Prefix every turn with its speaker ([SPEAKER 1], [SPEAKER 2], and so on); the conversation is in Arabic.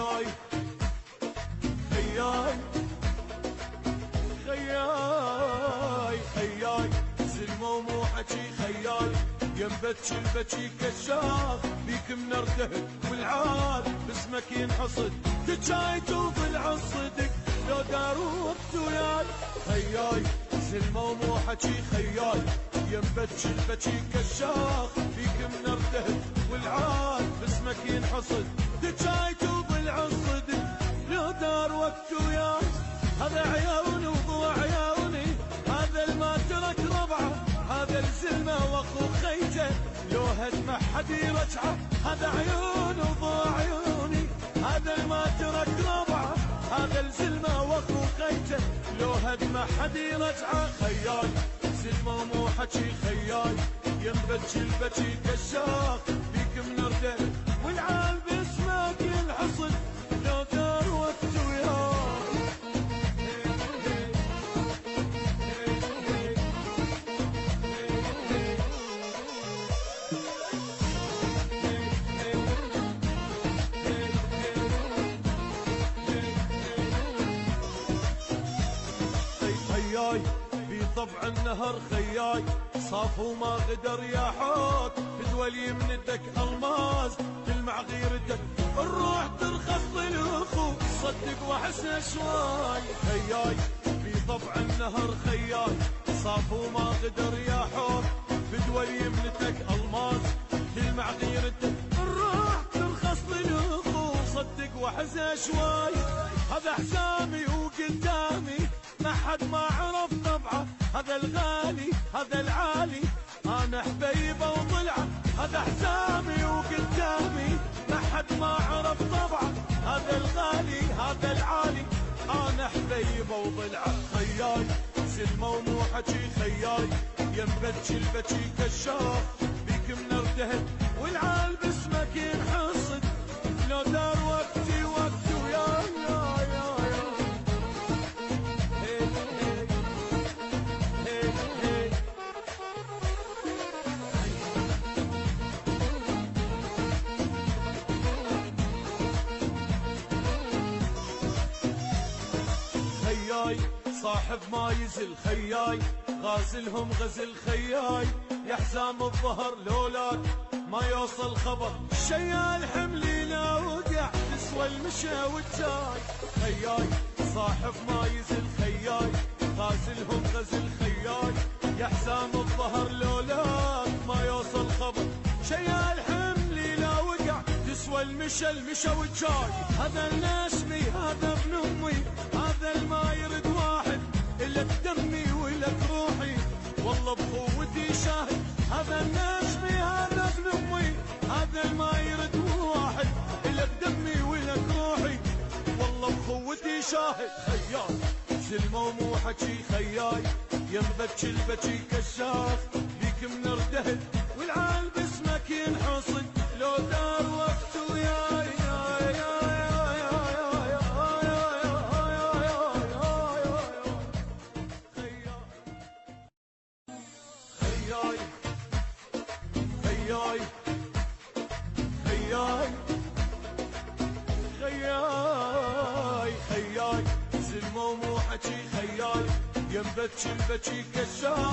[SPEAKER 1] خياي خياي خياي خياي زلمة ومو حكي خياي ينبتشي البكي كشاف بيك منرتهد والعاد باسمك ينحصد تجاي توفل عصدك لو دار وقت وياي خياي زلمة ومو حكي خياي ينبتشي البكي كشاف بيك منرتهد والعاد باسمك ينحصد تجاي توفل عصدك لو دار وقت وياي هذا عيوني وضوء عيوني هذا الما ترك ربعه هذا الزلمة واخو خيته لو هدمه حد يرجعه هذا عيوني وضوء عيوني هذا الما ترك ربعه هذا الزلمة واخو خيته لو هدمه حد يرجعه خياي زلمة ومو حكي خياي ينبتشي البكي كشاف بيك منرده والعال باسمك ينحصد لو دار وقت وياي خياي بطبع النهر خياي صاف وما غدر يا حوت بدول يمنتك الماس تلمع غيرتك الروح ترخص للاخو صدق واحسها شوي خياي بطبع النهر خياي صاف وما غدر يا حوت بدول يمنتك الماس تلمع غيرتك الروح ترخص للاخو صدق واحسها شوي هذا حسامي وقدامي ما حد ما عرف طبعه هذا الغالي هذا العالي انا حبيبه وضلعه هذا حسامي وقدامي ما حد ما عرف طبعه هذا الغالي هذا العالي انا حبيبه وضلعه خياي زلمه ومو حكي خياي ينبتشي البكي كشاف بيك منرتهد والعال باسمك ينحصد لو دار وقتي وقت وياي خياي صاحب ما يزل خياي غازلهم غزل خياي يا حزام الظهر لولاك ما يوصل خبر شيال حملي لا وقع تسوى المشى والجاي خياي صاحب ما يزل خياي غازلهم غزل خياي يا حزام الظهر لولاك ما يوصل خبر شيال حملي لا وقع تسوى المشى والجاي هذا النسمي هذا ابن امي هذا الما يرد واحد إلك دمي ولك روحي والله بقوتي شاهد هذا النسمي هذا ابن امي هذا الما يرد واحد إلك دمي ولك روحي والله بقوتي شاهد خياي زلمة ومو حكي خياي ينبتشي البكي كشاف بيك منردهد والعال باسمك ينحصد لو دار وقت وياي خياي خياي خياي خياي خياي زلمة ومو حكي خياي ينبتشي البكي كشاف